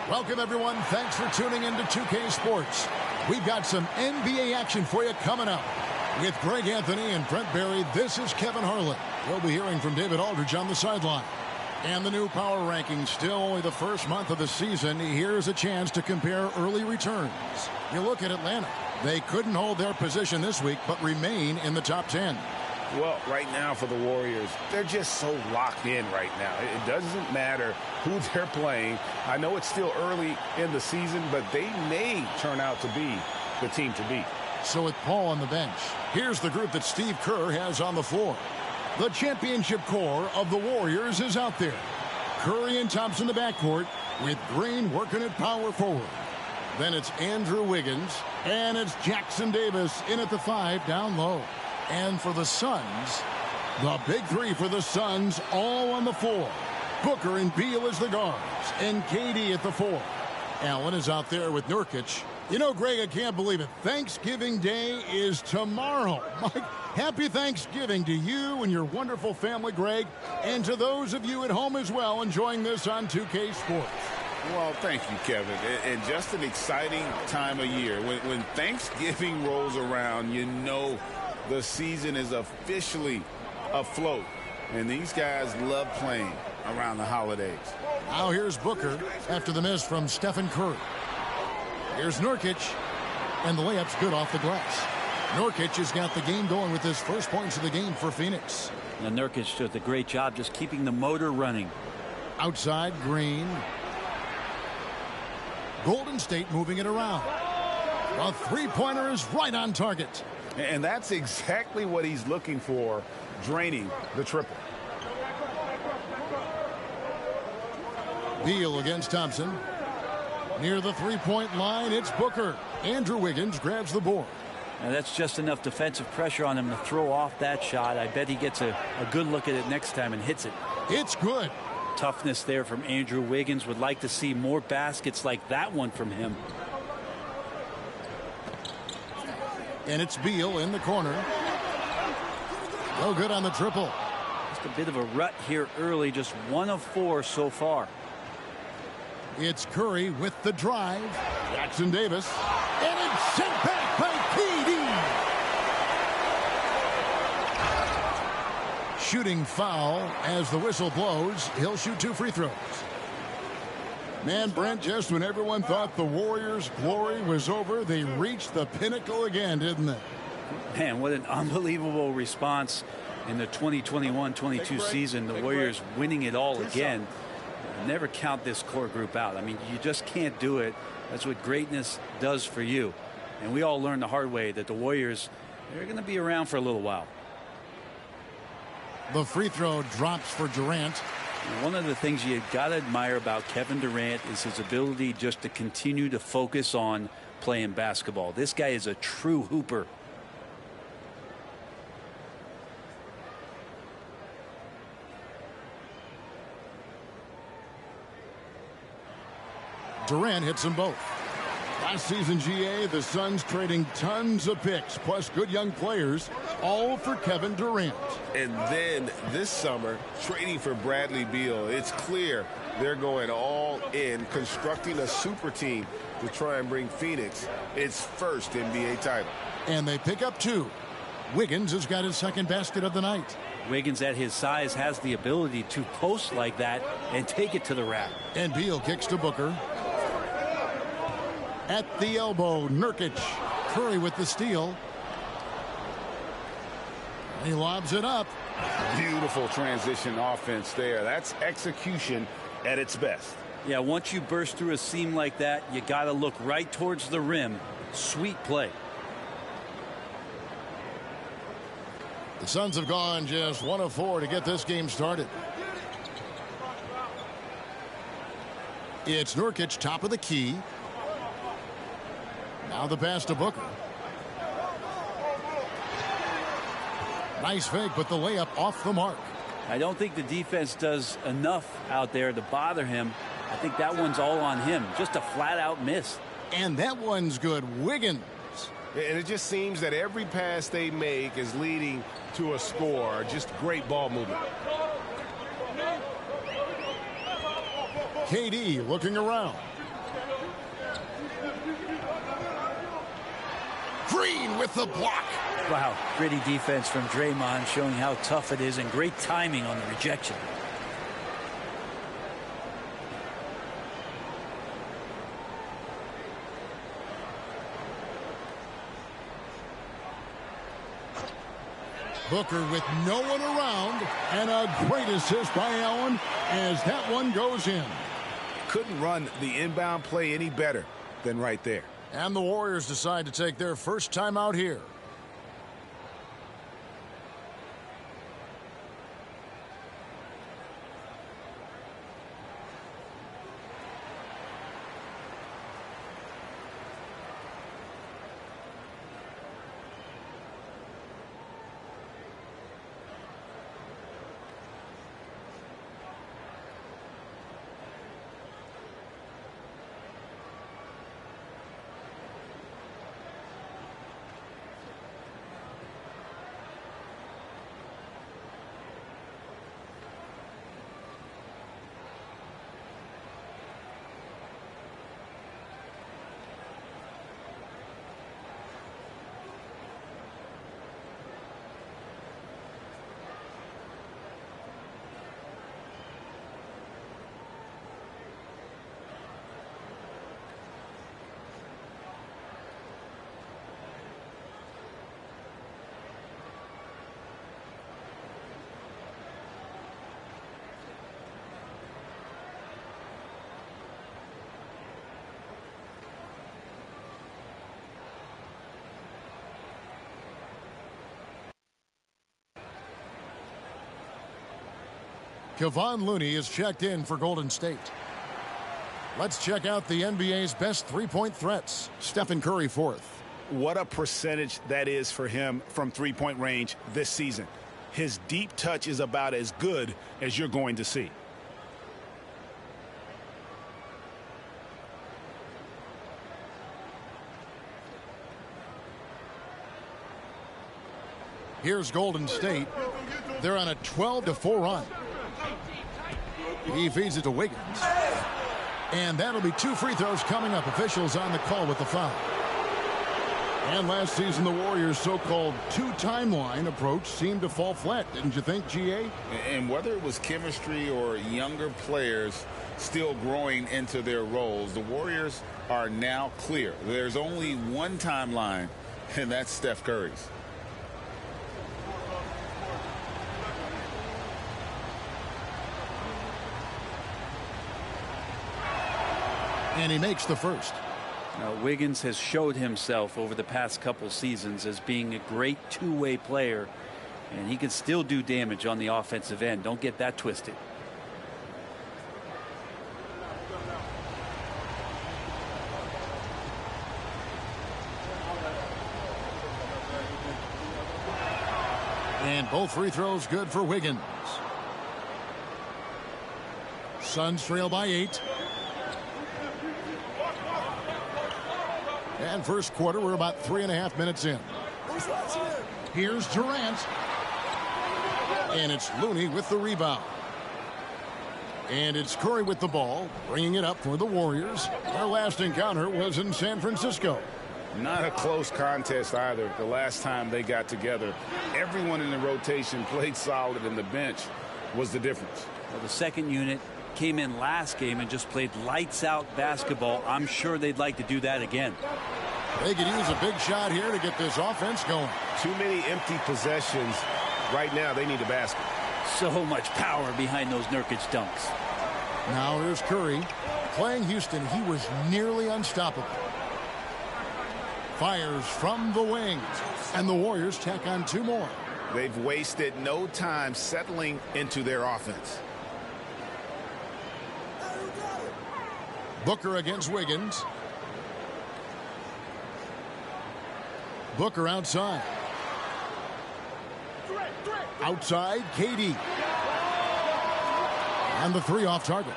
Welcome, everyone. Thanks for tuning in to 2K Sports. We've got some NBA action for you coming up. With Greg Anthony and Brent Barry, this is Kevin Harlan. We'll be hearing from David Aldridge on the sideline. And the new power rankings, still only the first month of the season. Here's a chance to compare early returns. You look at Atlanta. They couldn't hold their position this week, but remain in the top 10. Well, right now for the Warriors, they're just so locked in right now. It doesn't matter who they're playing. I know it's still early in the season, but they may turn out to be the team to beat. So with Paul on the bench, here's the group that Steve Kerr has on the floor. The championship core of the Warriors is out there. Curry and Thompson in the backcourt, with Green working at power forward. Then it's Andrew Wiggins, and it's Jackson Davis in at the 5 down low. And for the Suns, the big three for the Suns all on the floor. Booker and Beal as the guards, and KD at the 4. Allen is out there with Nurkic. You know, Greg, I can't believe it. Thanksgiving Day is tomorrow. Mike, happy Thanksgiving to you and your wonderful family, Greg, and to those of you at home as well enjoying this on 2K Sports. Well, thank you, Kevin. And just an exciting time of year. When Thanksgiving rolls around, you know the season is officially afloat. And these guys love playing around the holidays. Now here's Booker after the miss from Stephen Curry. Here's Nurkic, and the layup's good off the glass. Nurkic has got the game going with his first points of the game for Phoenix. And Nurkic does a great job just keeping the motor running. Outside, Green. Golden State moving it around. A three-pointer is right on target. And that's exactly what he's looking for, draining the triple. Beal against Thompson. Near the three-point line, it's Booker. Andrew Wiggins grabs the board. Now that's just enough defensive pressure on him to throw off that shot. I bet he gets a good look at it next time and hits it. It's good. Toughness there from Andrew Wiggins. Would like to see more baskets like that one from him. And it's Beal in the corner. No good on the triple. Just a bit of a rut here early. Just 1 of 4 so far. It's Curry with the drive. Jackson Davis. And it's sent back by KD. Shooting foul as the whistle blows. He'll shoot 2 free throws. Man, Brent, just when everyone thought the Warriors' glory was over, they reached the pinnacle again, didn't they? Man, what an unbelievable response in the 2021-22 season. The Warriors winning it all again. Never count this core group out. I mean, you just can't do it. That's what greatness does for you. And we all learned the hard way that the Warriors, they're going to be around for a little while. The free throw drops for Durant. One of the things you got to admire about Kevin Durant is his ability just to continue to focus on playing basketball. This guy is a true hooper. Durant hits them both. Last season, GA, the Suns trading tons of picks, plus good young players, all for Kevin Durant. And then this summer, trading for Bradley Beal. It's clear they're going all in, constructing a super team to try and bring Phoenix its first NBA title. And they pick up 2. Wiggins has got his second basket of the night. Wiggins at his size has the ability to post like that and take it to the rack. And Beal kicks to Booker. At the elbow, Nurkic. Curry with the steal. He lobs it up. Beautiful transition offense there. That's execution at its best. Yeah, once you burst through a seam like that, you got to look right towards the rim. Sweet play. The Suns have gone just 1 of 4 to get this game started. It's Nurkic, top of the key. Now the pass to Booker. Nice fake, but the layup off the mark. I don't think the defense does enough out there to bother him. I think that one's all on him. Just a flat-out miss. And that one's good. Wiggins. And it just seems that every pass they make is leading to a score. Just great ball movement. KD looking around. Green with the block. Wow, gritty defense from Draymond, showing how tough it is, and great timing on the rejection. Booker with no one around, and a great assist by Allen as that one goes in. Couldn't run the inbound play any better than right there. And the Warriors decide to take their first time out here. Kevon Looney is checked in for Golden State. Let's check out the NBA's best three-point threats. Stephen Curry fourth. What a percentage that is for him from three-point range this season. His deep touch is about as good as you're going to see. Here's Golden State. They're on a 12-4 run. He feeds it to Wiggins. And that'll be 2 free throws coming up. Officials on the call with the foul. And last season, the Warriors' so-called two-timeline approach seemed to fall flat, didn't you think, G.A.? And whether it was chemistry or younger players still growing into their roles, the Warriors are now clear. There's only one timeline, and that's Steph Curry's. And he makes the first. Now, Wiggins has showed himself over the past couple seasons as being a great two-way player, and he can still do damage on the offensive end. Don't get that twisted. And both free throws good for Wiggins. Suns trail by 8. And first quarter, we're about 3.5 minutes in. Here's Durant. And it's Looney with the rebound. And it's Curry with the ball, bringing it up for the Warriors. Our last encounter was in San Francisco. Not a close contest either the last time they got together. Everyone in the rotation played solid, and the bench was the difference. Well, the second unit came in last game and just played lights-out basketball. I'm sure they'd like to do that again. They could use a big shot here to get this offense going. Too many empty possessions. Right now, they need a basket. So much power behind those Nurkic dunks. Now here's Curry. Playing Houston, he was nearly unstoppable. Fires from the wing. And the Warriors tack on 2 more. They've wasted no time settling into their offense. Booker against Wiggins. Booker outside. Outside, KD. And the 3 off target.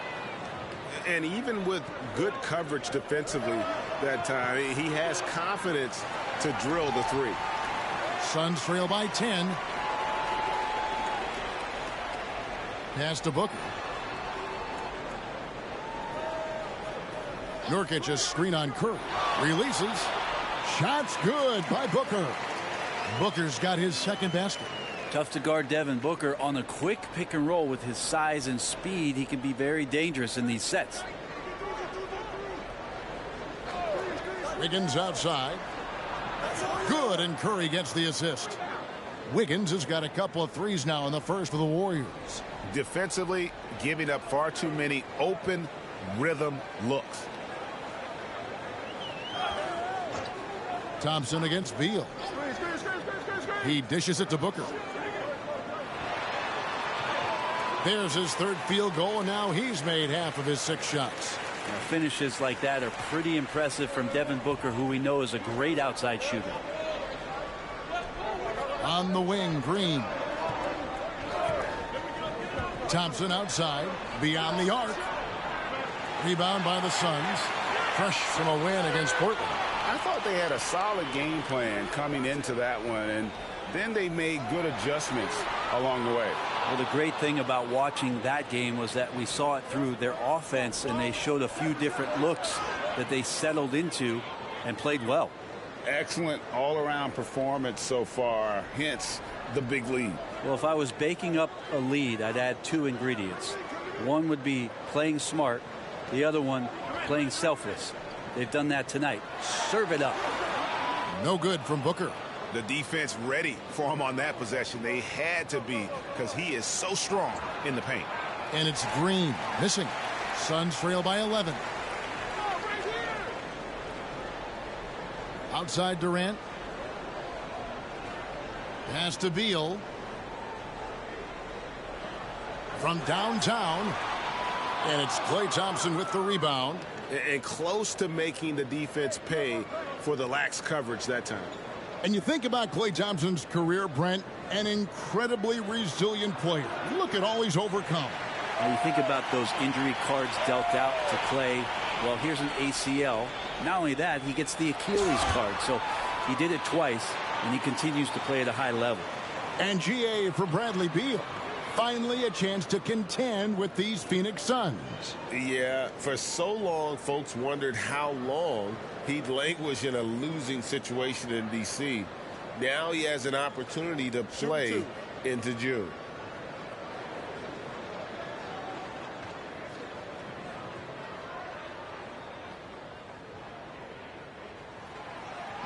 And even with good coverage defensively that time, he has confidence to drill the 3. Suns trail by 10. Pass to Booker. Nurkic a screen on Curry. Releases. Shot's good by Booker. Booker's got his second basket. Tough to guard Devin Booker on a quick pick and roll. With his size and speed, he can be very dangerous in these sets. Wiggins outside. Good, and Curry gets the assist. Wiggins has got a couple of threes now in the first for the Warriors. Defensively, giving up far too many open rhythm looks. Thompson against Beal. He dishes it to Booker. There's his third field goal, and now he's made half of his 6 shots. Now, finishes like that are pretty impressive from Devin Booker, who we know is a great outside shooter. On the wing, Green. Thompson outside, beyond the arc. Rebound by the Suns. Fresh from a win against Portland. I thought they had a solid game plan coming into that one, and then they made good adjustments along the way. Well, the great thing about watching that game was that we saw it through their offense, and they showed a few different looks that they settled into and played well. Excellent all-around performance so far, hence the big lead. Well, if I was baking up a lead, I'd add 2 ingredients. One would be playing smart, the other one playing selfless. They've done that tonight. Serve it up. No good from Booker. The defense ready for him on that possession. They had to be, because he is so strong in the paint. And it's Green missing. Suns trail by 11. Outside Durant. Pass to Beal. From downtown. And it's Klay Thompson with the rebound. And close to making the defense pay for the lax coverage that time. And you think about Klay Thompson's career, Brent, an incredibly resilient player. Look at all he's overcome. Now you think about those injury cards dealt out to Klay. Well, here's an ACL. Not only that, he gets the Achilles card. So he did it twice, and he continues to play at a high level. And GA for Bradley Beal. Finally a chance to contend with these Phoenix Suns. Yeah, for so long, folks wondered how long he'd languish in a losing situation in D.C. Now he has an opportunity to play into June.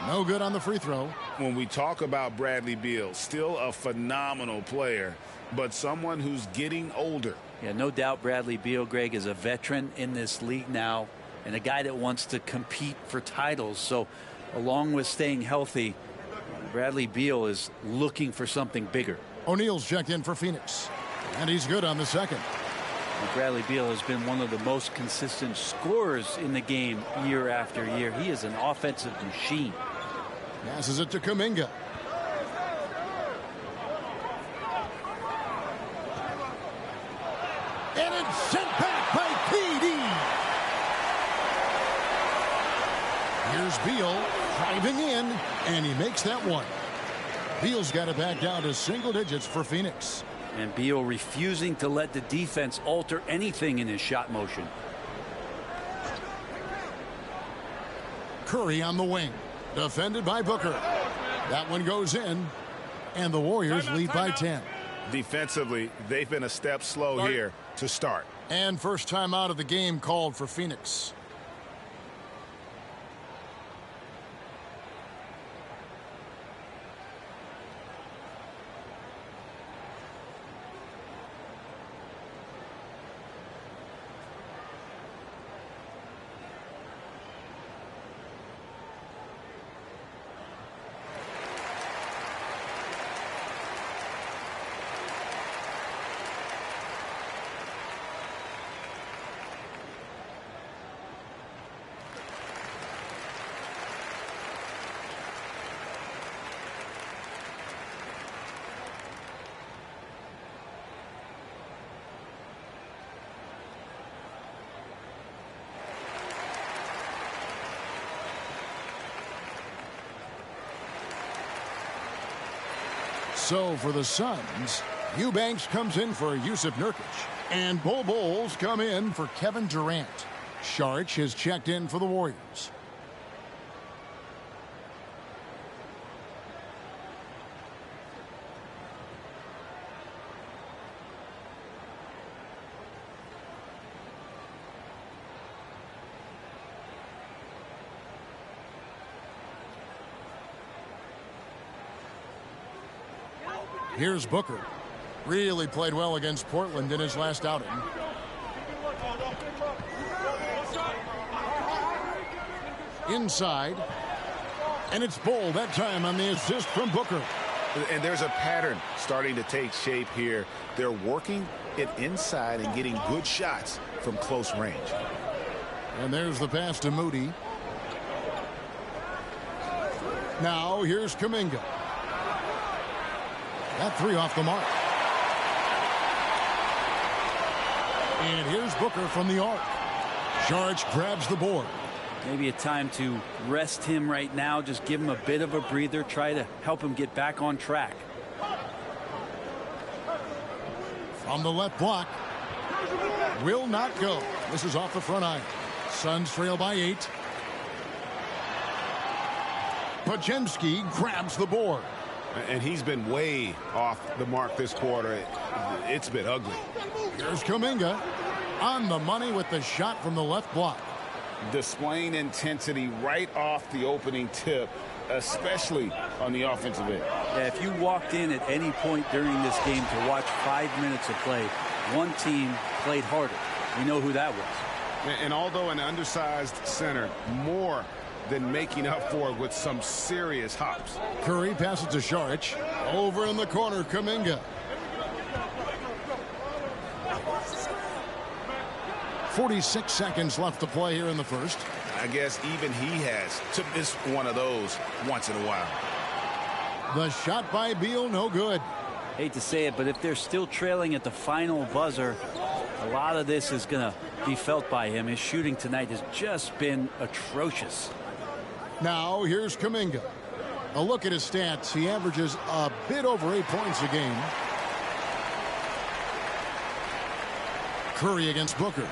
No good on the free throw. When we talk about Bradley Beal, still a phenomenal player, but someone who's getting older. Yeah, no doubt Bradley Beal, Greg, is a veteran in this league now and a guy that wants to compete for titles. So along with staying healthy, Bradley Beal is looking for something bigger. O'Neal's checked in for Phoenix, and he's good on the second. And Bradley Beal has been one of the most consistent scorers in the game year after year. He is an offensive machine. Passes it to Kuminga. And it's sent back by KD. Here's Beal driving in, and he makes that one. Beal's got it back down to single digits for Phoenix. And Beal refusing to let the defense alter anything in his shot motion. Curry on the wing. Defended by Booker. That one goes in, and the Warriors lead by 10. Defensively, they've been a step slow here to start. And first time out of the game called for Phoenix. So for the Suns, Eubanks comes in for Yusuf Nurkic. And Bol Bol's come in for Kevin Durant. Saric has checked in for the Warriors. Here's Booker. Really played well against Portland in his last outing. Inside. And it's Bull that time on the assist from Booker. And there's a pattern starting to take shape here. They're working it inside and getting good shots from close range. And there's the pass to Moody. Now here's Kuminga. That three off the mark. And here's Booker from the arc. Saric grabs the board. Maybe a time to rest him right now. Just give him a bit of a breather. Try to help him get back on track. From the left block. Will not go. This is off the front iron. Suns trail by 8. Podziemski grabs the board. And he's been way off the mark this quarter. It's been ugly. Here's Kuminga on the money with the shot from the left block. Displaying intensity right off the opening tip, especially on the offensive end. Yeah, if you walked in at any point during this game to watch 5 minutes of play, one team played harder. We know who that was. And although an undersized center, more than making up for it with some serious hops. Curry passes to Saric. Over in the corner, Kuminga. 46 seconds left to play here in the first. I guess even he has to miss one of those once in a while. The shot by Beal, no good. Hate to say it, but if they're still trailing at the final buzzer, a lot of this is going to be felt by him. His shooting tonight has just been atrocious. Now here's Kuminga. A look at his stats. He averages a bit over 8 points a game. Curry against Booker.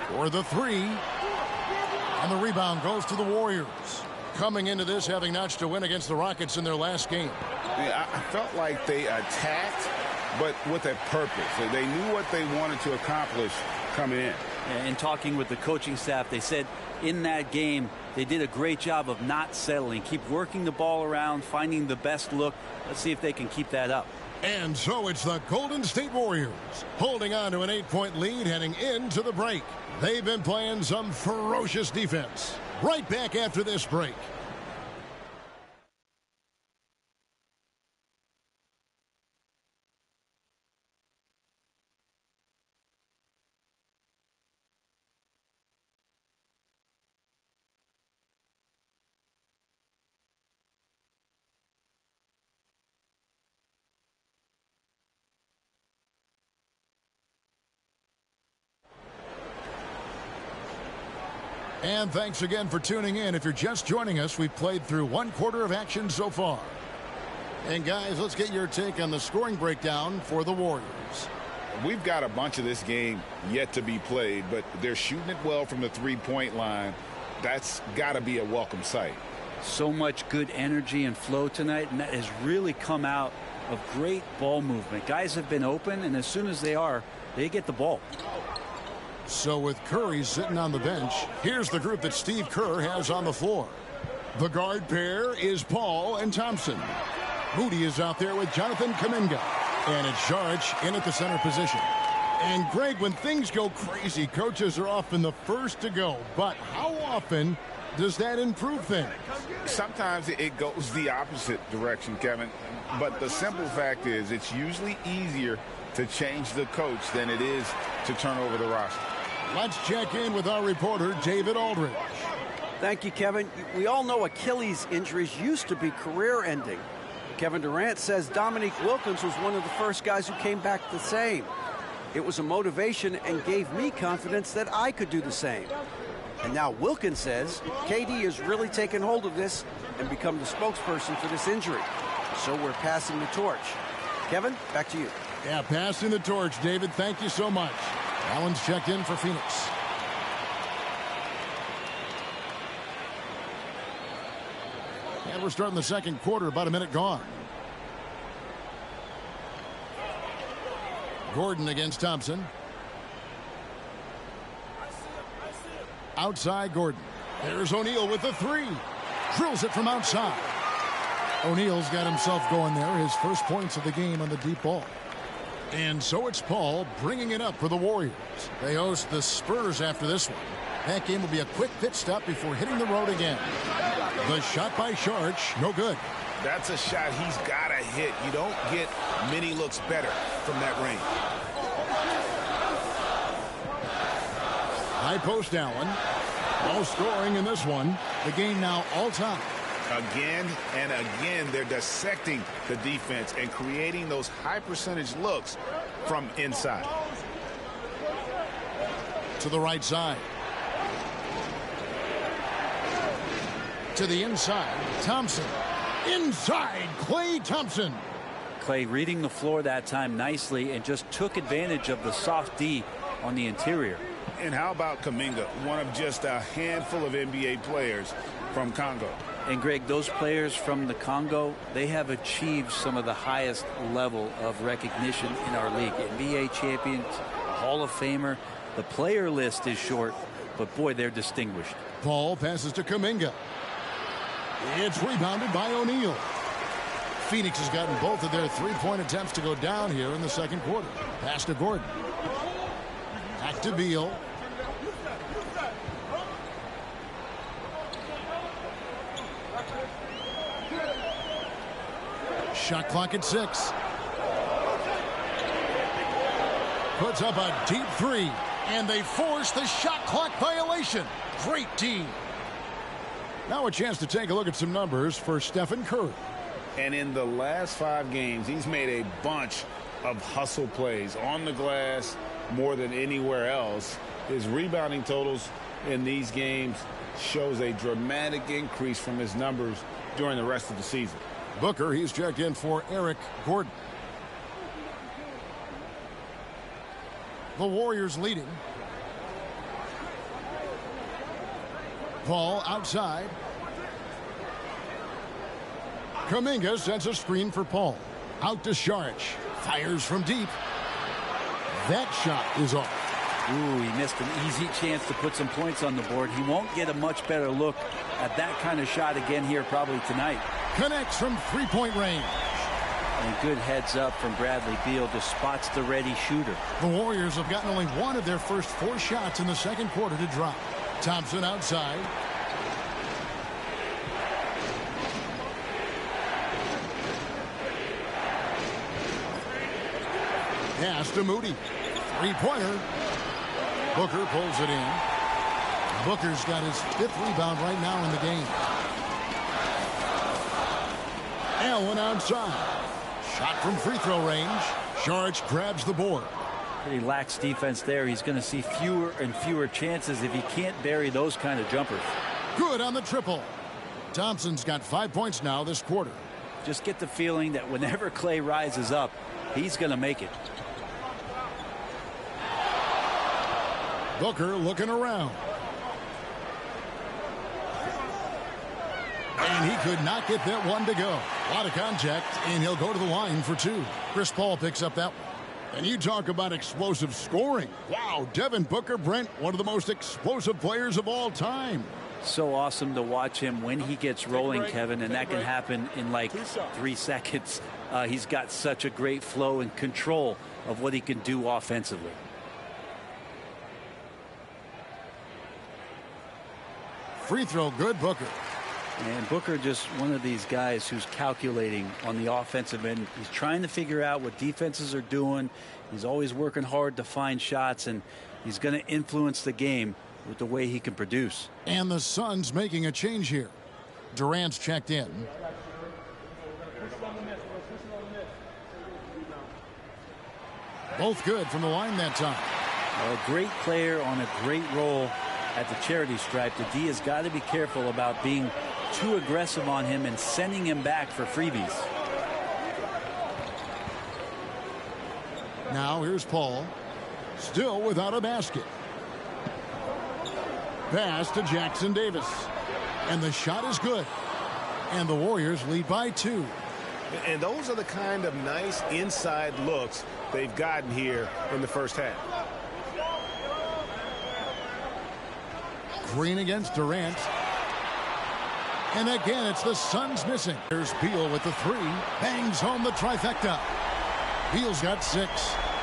For the three. And the rebound goes to the Warriors. Coming into this having notched a win against the Rockets in their last game. Yeah, I felt like they attacked, but with a purpose. They knew what they wanted to accomplish coming in. And talking with the coaching staff, they said in that game they did a great job of not settling. Keep working the ball around, finding the best look. Let's see if they can keep that up. And so it's the Golden State Warriors holding on to an 8-point lead heading into the break. They've been playing some ferocious defense. Right back after this break. And thanks again for tuning in. If you're just joining us, we've played through 1/4 of action so far. And guys, let's get your take on the scoring breakdown for the Warriors. We've got a bunch of this game yet to be played, but they're shooting it well from the three-point line. That's got to be a welcome sight. So much good energy and flow tonight, and that has really come out of great ball movement. Guys have been open, and as soon as they are, they get the ball. So with Curry sitting on the bench, here's the group that Steve Kerr has on the floor. The guard pair is Paul and Thompson. Moody is out there with Jonathan Kuminga. And it's Saric in at the center position. And Greg, when things go crazy, coaches are often the first to go. But how often does that improve things? Sometimes it goes the opposite direction, Kevin. But the simple fact is it's usually easier to change the coach than it is to turn over the roster. Let's check in with our reporter, David Aldridge. Thank you, Kevin. We all know Achilles injuries used to be career-ending. Kevin Durant says Dominique Wilkins was one of the first guys who came back the same. It was a motivation and gave me confidence that I could do the same. And now Wilkins says KD has really taken hold of this and become the spokesperson for this injury. So we're passing the torch. Kevin, back to you. Yeah, passing the torch, David. Thank you so much. Allen's checked in for Phoenix. And we're starting the second quarter, about a minute gone. Gordon against Thompson. Outside Gordon. There's O'Neal with the three. Drills it from outside. O'Neal's got himself going there. His first points of the game on the deep ball. And so it's Paul bringing it up for the Warriors. They host the Spurs after this one. That game will be a quick pit stop before hitting the road again. The shot by Sharch, no good. That's a shot he's got to hit. You don't get many looks better from that range. High post Allen. No scoring in this one. The game now all time. Again and again, they're dissecting the defense and creating those high percentage looks from inside. To the right side. To the inside. Thompson. Inside. Klay Thompson. Klay reading the floor that time nicely and just took advantage of the soft D on the interior. And how about Kuminga, one of just a handful of NBA players from Congo. And Greg, those players from the Congo, they have achieved some of the highest level of recognition in our league. NBA champions, Hall of Famer. The player list is short, but boy, they're distinguished. Paul passes to Kuminga. It's rebounded by O'Neal. Phoenix has gotten both of their three-point attempts to go down here in the second quarter. Pass to Gordon. Back to Beal. Shot clock at 6. Puts up a deep three, and they force the shot clock violation. Great team. Now a chance to take a look at some numbers for Stephen Curry. And in the last 5 games, he's made a bunch of hustle plays on the glass more than anywhere else. His rebounding totals in these games shows a dramatic increase from his numbers during the rest of the season. Booker, he's checked in for Eric Gordon. The Warriors leading. Paul outside. Kuminga sends a screen for Paul. Out to Sharch. Fires from deep. That shot is off. Ooh, he missed an easy chance to put some points on the board. He won't get a much better look at that kind of shot again here probably tonight. Connects from three-point range. And good heads up from Bradley Beal, just spots the ready shooter. The Warriors have gotten only one of their first 4 shots in the second quarter to drop. Thompson outside. Pass to Moody. Three-pointer. Booker pulls it in. Booker's got his 5th rebound right now in the game. Allen outside. Shot from free throw range. Sharch grabs the board. He lacks defense there. He's going to see fewer and fewer chances if he can't bury those kind of jumpers. Good on the triple. Thompson's got 5 points now this quarter. Just get the feeling that whenever Klay rises up, he's going to make it. Booker looking around. And he could not get that one to go. A lot of contact, and he'll go to the line for 2. Chris Paul picks up that one. And you talk about explosive scoring. Wow, Devin Booker, Brent, one of the most explosive players of all time. So awesome to watch him when he gets rolling, Kevin, and that can happen in like 3 seconds. He's got such a great flow and control of what he can do offensively. Free throw good, Booker. And Booker just one of these guys who's calculating on the offensive end. He's trying to figure out what defenses are doing. He's always working hard to find shots, and he's going to influence the game with the way he can produce. And the Suns making a change here. Durant's checked in. Both good from the line that time. A great player on a great role at the charity stripe. The D has got to be careful about being too aggressive on him and sending him back for freebies. Now here's Paul. Still without a basket. Pass to Jackson Davis. And the shot is good. And the Warriors lead by 2. And those are the kind of nice inside looks they've gotten here in the first half. Green against Durant. And again, it's the Suns missing. There's Beal with the three. Bangs home the trifecta. Beal's got 6.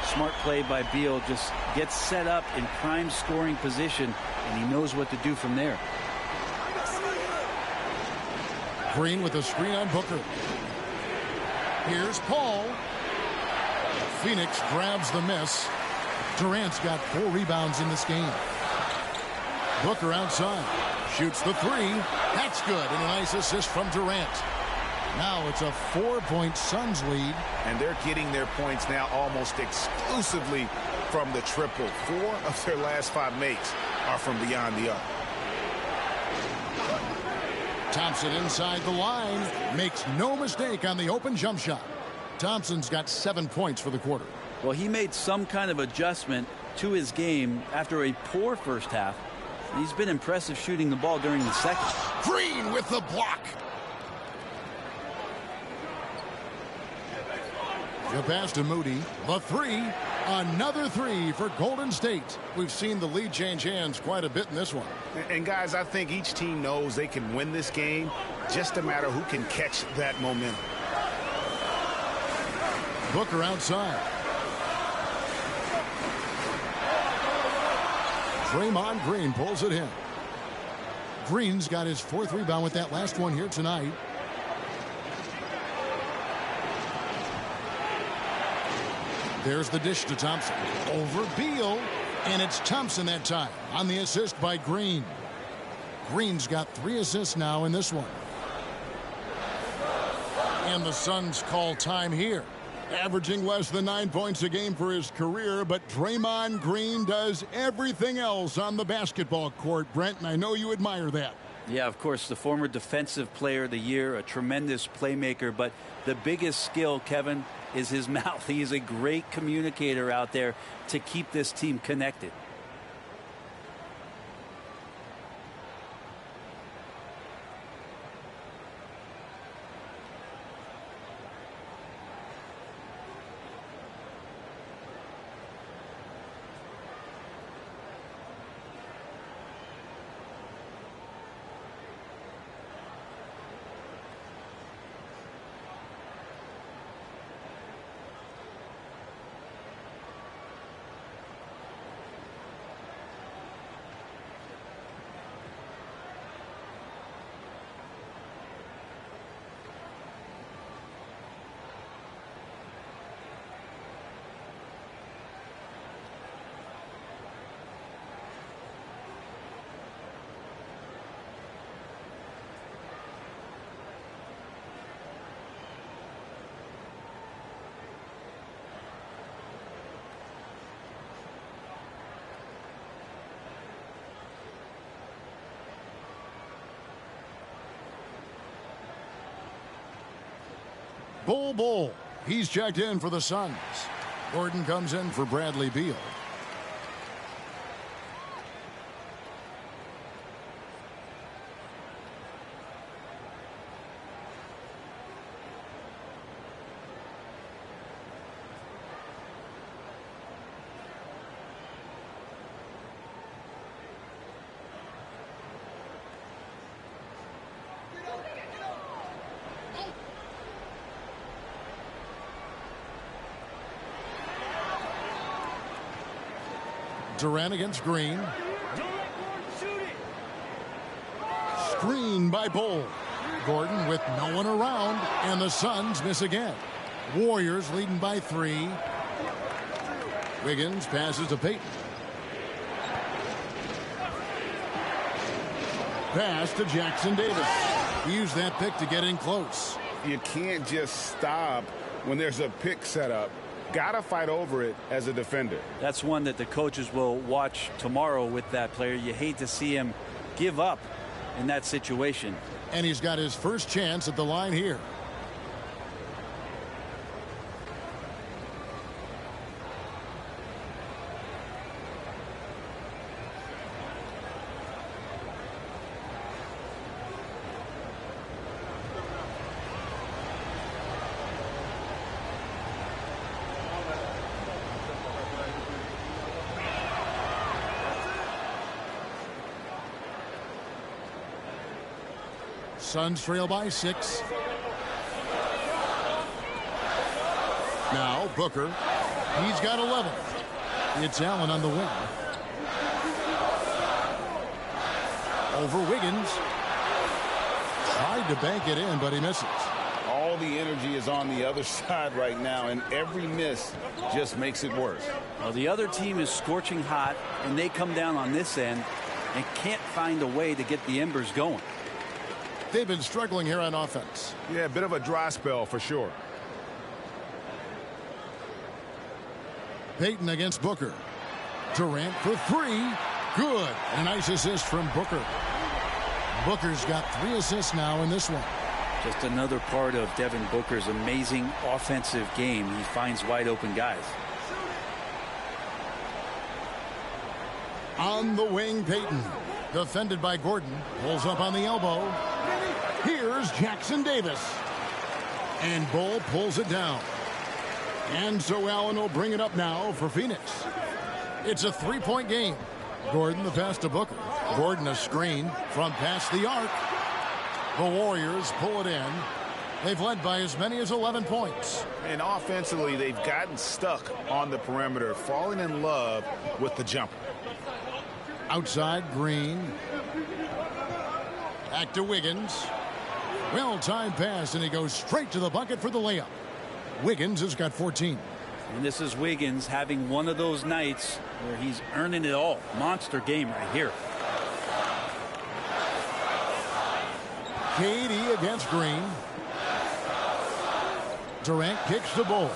Smart play by Beal. Just gets set up in prime scoring position, and he knows what to do from there. Green with a screen on Booker. Here's Paul. Phoenix grabs the miss. Durant's got 4 rebounds in this game. Booker outside. Shoots the 3. That's good. And a nice assist from Durant. Now it's a 4-point Suns lead. And they're getting their points now almost exclusively from the triple. 4 of their last 5 makes are from beyond the arc. Thompson inside the line. Makes no mistake on the open jump shot. Thompson's got 7 points for the quarter. Well, he made some kind of adjustment to his game after a poor first half. He's been impressive shooting the ball during the second. Green with the block. The pass to Moody. The 3. Another 3 for Golden State. We've seen the lead change hands quite a bit in this one. And guys, I think each team knows they can win this game. Just a matter who can catch that momentum. Booker outside. Draymond Green pulls it in. Green's got his 4th rebound with that last one here tonight. There's the dish to Thompson. Over Beal. And it's Thompson that time on the assist by Green. Green's got 3 assists now in this one. And the Suns call time here. Averaging less than 9 points a game for his career, but Draymond Green does everything else on the basketball court, Brent, and I know you admire that. Yeah, of course, the former defensive player of the year, a tremendous playmaker, but the biggest skill, Kevin, is his mouth. He is a great communicator out there to keep this team connected. Bull. He's checked in for the Suns. Gordon comes in for Bradley Beal. Durant against Green. Screen by Bull. Gordon with no one around, and the Suns miss again. Warriors leading by 3. Wiggins passes to Payton. Pass to Jackson Davis. He used that pick to get in close. You can't just stop when there's a pick set up. Gotta fight over it as a defender. That's one that the coaches will watch tomorrow with that player. You hate to see him give up in that situation. And he's got his first chance at the line here. Suns trail by 6. Now Booker. He's got 11. It's Allen on the wing. Over Wiggins. Tried to bank it in, but he misses. All the energy is on the other side right now, and every miss just makes it worse. Well, the other team is scorching hot, and they come down on this end and can't find a way to get the embers going. They've been struggling here on offense. Yeah, a bit of a dry spell for sure. Payton against Booker. Durant for 3. Good. And a nice assist from Booker. Booker's got 3 assists now in this one. Just another part of Devin Booker's amazing offensive game. He finds wide open guys. On the wing, Payton. Defended by Gordon. Pulls up on the elbow. Here's Jackson Davis. And Bull pulls it down. And so Allen will bring it up now for Phoenix. It's a 3-point game. Gordon the pass to Booker. Gordon a screen from past the arc. The Warriors pull it in. They've led by as many as 11 points. And offensively, they've gotten stuck on the perimeter, falling in love with the jumper. Outside, Green. Back to Wiggins. Well-timed pass, and he goes straight to the bucket for the layup. Wiggins has got 14. And this is Wiggins having one of those nights where he's earning it all. Monster game right here. KD against Green. Durant kicks the ball.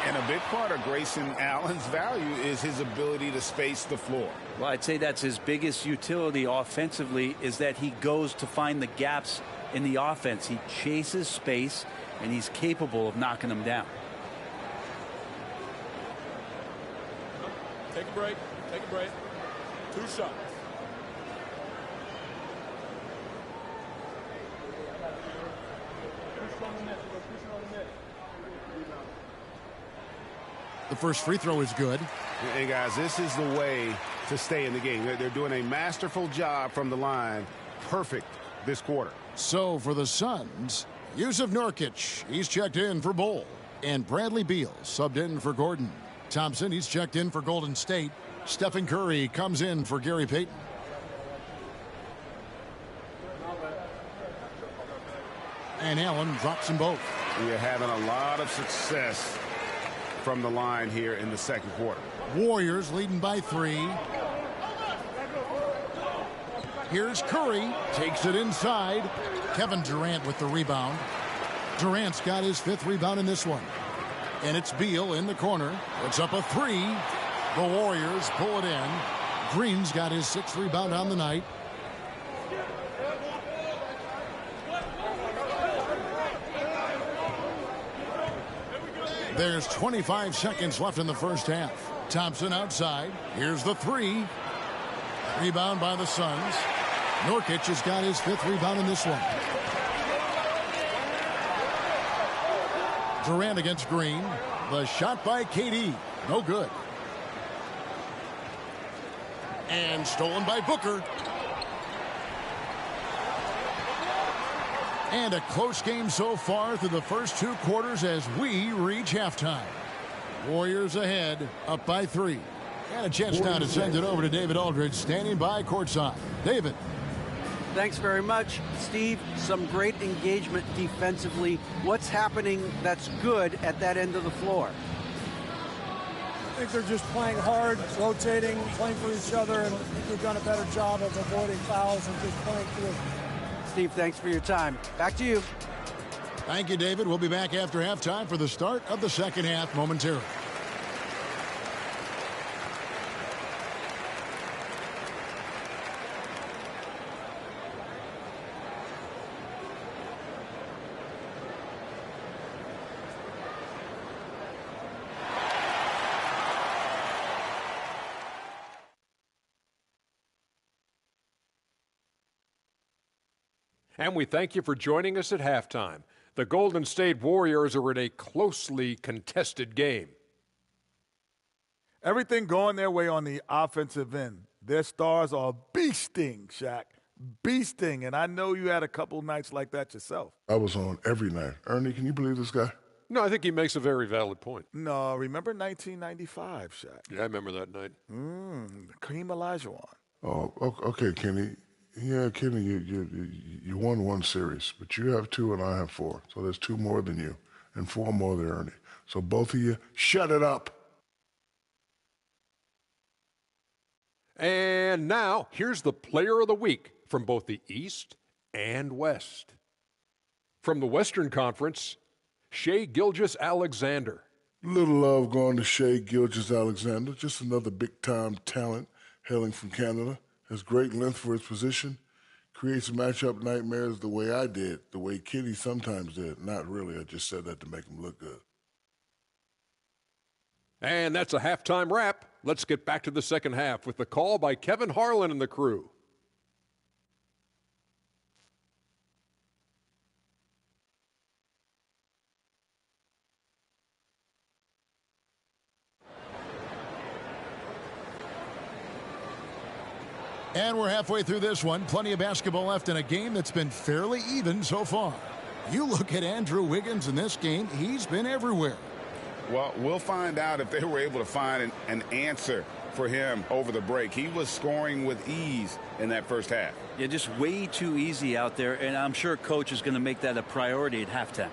And a big part of Grayson Allen's value is his ability to space the floor. Well, I'd say that's his biggest utility offensively, is that he goes to find the gaps in the offense. He chases space, and he's capable of knocking them down. Take a break. Take a break. 2 shots. The first free throw is good. Hey, guys, this is the way to stay in the game. They're doing a masterful job from the line. Perfect this quarter. So for the Suns, Yusuf Nurkic, he's checked in for Bull. And Bradley Beal subbed in for Gordon. Thompson, he's checked in for Golden State. Stephen Curry comes in for Gary Payton. And Allen drops them both. We're having a lot of success from the line here in the second quarter. Warriors leading by 3. Here's Curry. Takes it inside. Kevin Durant with the rebound. Durant's got his 5th rebound in this one. And it's Beal in the corner. It's up a 3. The Warriors pull it in. Green's got his 6th rebound on the night. There's 25 seconds left in the first half. Thompson outside. Here's the 3. Rebound by the Suns. Nurkic has got his 5th rebound in this one. Durant against Green. The shot by KD. No good. And stolen by Booker. And a close game so far through the first 2 quarters as we reach halftime. Warriors ahead, up by 3. And a chance now to send it over to David Aldridge, standing by courtside. David. Thanks very much, Steve. Some great engagement defensively. What's happening that's good at that end of the floor? I think they're just playing hard, rotating, playing for each other, and they've done a better job of avoiding fouls and just playing through. Steve, thanks for your time. Back to you. Thank you, David. We'll be back after halftime for the start of the second half momentarily. And we thank you for joining us at halftime. The Golden State Warriors are in a closely contested game. Everything going their way on the offensive end. Their stars are beasting, Shaq. beasting, and I know you had a couple nights like that yourself. I was on every night. Ernie, can you believe this guy? No, I think he makes a very valid point. No, remember 1995, Shaq? Yeah, I remember that night. Kareem Olajuwon. Oh, okay, Kenny. Yeah, Kenny, you won one series, but you have 2 and I have 4. So there's 2 more than you and 4 more than Ernie. So both of you, shut it up. And now, here's the player of the week from both the East and West. From the Western Conference, Shai Gilgeous-Alexander. Little love going to Shai Gilgeous-Alexander, just another big-time talent hailing from Canada. Has great length for his position. Creates matchup nightmares the way I did, the way Kitty sometimes did. Not really, I just said that to make him look good. And that's a halftime wrap. Let's get back to the second half with the call by Kevin Harlan and the crew. And we're halfway through this one. Plenty of basketball left in a game that's been fairly even so far. You look at Andrew Wiggins in this game, he's been everywhere. Well, we'll find out if they were able to find an answer for him over the break. He was scoring with ease in that first half. Yeah, just way too easy out there, and I'm sure Coach is going to make that a priority at halftime.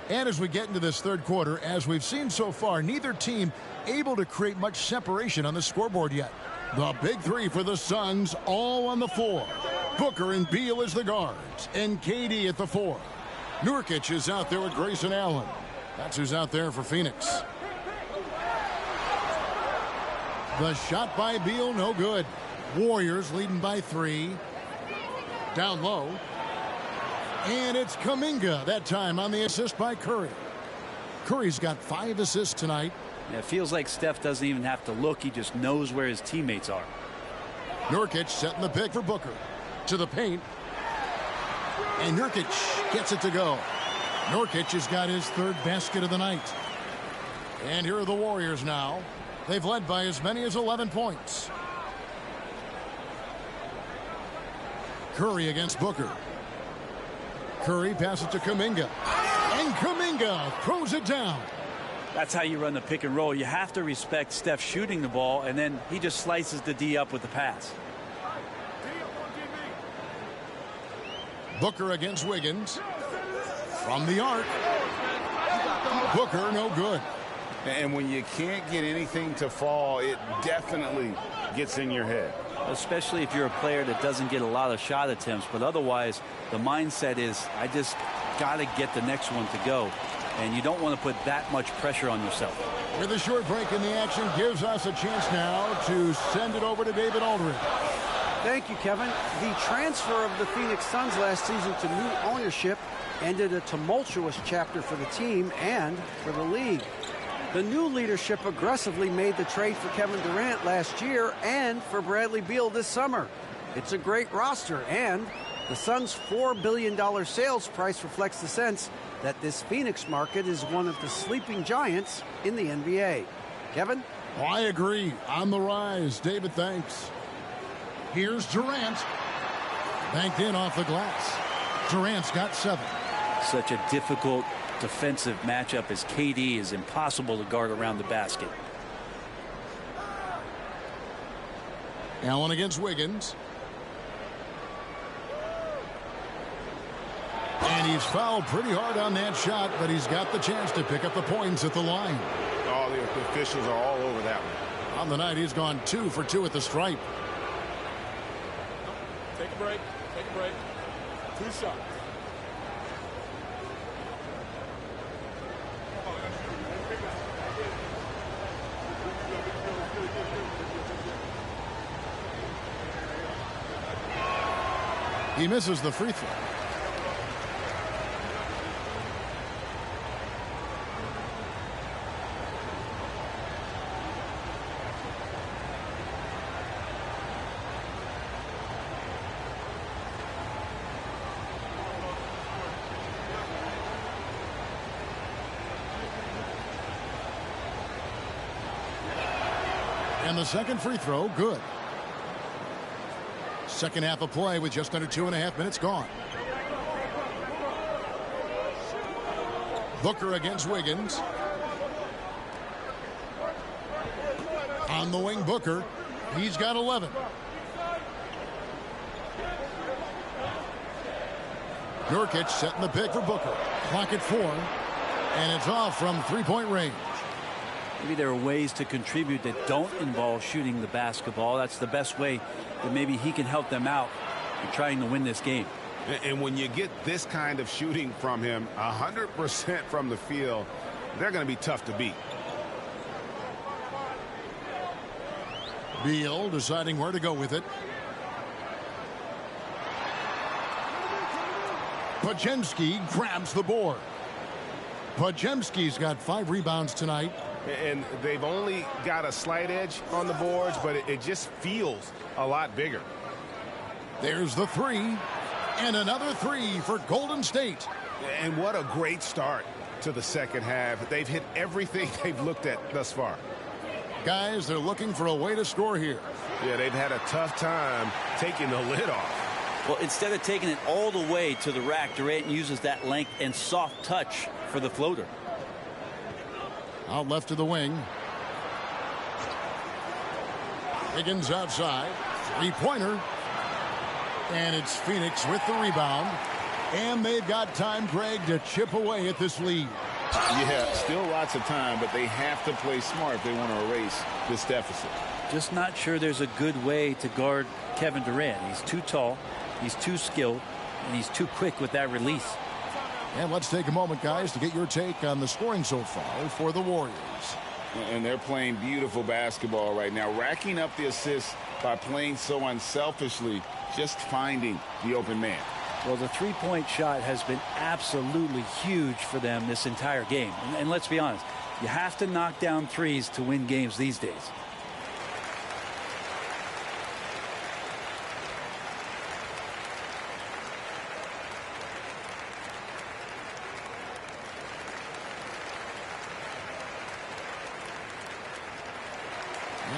And as we get into this third quarter, as we've seen so far, neither team able to create much separation on the scoreboard yet. The big 3 for the Suns, all on the floor. Booker and Beal as the guards, and KD at the 4. Nurkic is out there with Grayson Allen. That's who's out there for Phoenix. The shot by Beal, no good. Warriors leading by 3. Down low. And it's Kuminga that time on the assist by Curry. Curry's got 5 assists tonight. Yeah, it feels like Steph doesn't even have to look. He just knows where his teammates are. Nurkic setting the pick for Booker. To the paint. And Nurkic gets it to go. Nurkic has got his 3rd basket of the night. And here are the Warriors now. They've led by as many as 11 points. Curry against Booker. Curry passes to Kuminga. And Kuminga throws it down. That's how you run the pick and roll. You have to respect Steph shooting the ball, and then he just slices the D up with the pass. Booker against Wiggins. From the arc. Booker no good. And when you can't get anything to fall, it definitely gets in your head. Especially if you're a player that doesn't get a lot of shot attempts. But otherwise, the mindset is, I just got to get the next one to go. And you don't want to put that much pressure on yourself. With a short break in the action, gives us a chance now to send it over to David Aldridge. Thank you, Kevin. The transfer of the Phoenix Suns last season to new ownership ended a tumultuous chapter for the team and for the league. The new leadership aggressively made the trade for Kevin Durant last year and for Bradley Beal this summer. It's a great roster, and the Suns' $4 billion sales price reflects the sense that this Phoenix market is one of the sleeping giants in the NBA. Kevin? Oh, I agree. On the rise. David, thanks. Here's Durant. Banked in off the glass. Durant's got 7. Such a difficult defensive matchup as KD is impossible to guard around the basket. Allen against Wiggins. And he's fouled pretty hard on that shot, but he's got the chance to pick up the points at the line. All the officials are all over that one. On the night, he's gone 2 for 2 at the stripe. Take a break. Take a break. 2 shots. He misses the free throw. And the second free throw, good. Second half of play with just under 2.5 minutes gone. Booker against Wiggins. On the wing, Booker. He's got 11. Nurkic setting the pick for Booker. Clock at 4. And it's off from three-point range. Maybe there are ways to contribute that don't involve shooting the basketball. That's the best way that maybe he can help them out in trying to win this game. And when you get this kind of shooting from him, 100% from the field, they're going to be tough to beat. Beal deciding where to go with it. Podziemski grabs the board. Podziemski's got 5 rebounds tonight. And they've only got a slight edge on the boards, but it just feels a lot bigger. There's the 3. And another 3 for Golden State. And what a great start to the second half. They've hit everything they've looked at thus far. Guys, they're looking for a way to score here. Yeah, they've had a tough time taking the lid off. Well, instead of taking it all the way to the rack, Durant uses that length and soft touch for the floater. Out left to the wing. Higgins outside. Three-pointer. And it's Phoenix with the rebound. And they've got time, Greg, to chip away at this lead. Yeah, still lots of time, but they have to play smart if they want to erase this deficit. Just not sure there's a good way to guard Kevin Durant. He's too tall, he's too skilled, and he's too quick with that release. And let's take a moment, guys, to get your take on the scoring so far for the Warriors. And they're playing beautiful basketball right now, racking up the assists by playing so unselfishly, just finding the open man. Well, the three-point shot has been absolutely huge for them this entire game. And let's be honest, you have to knock down threes to win games these days.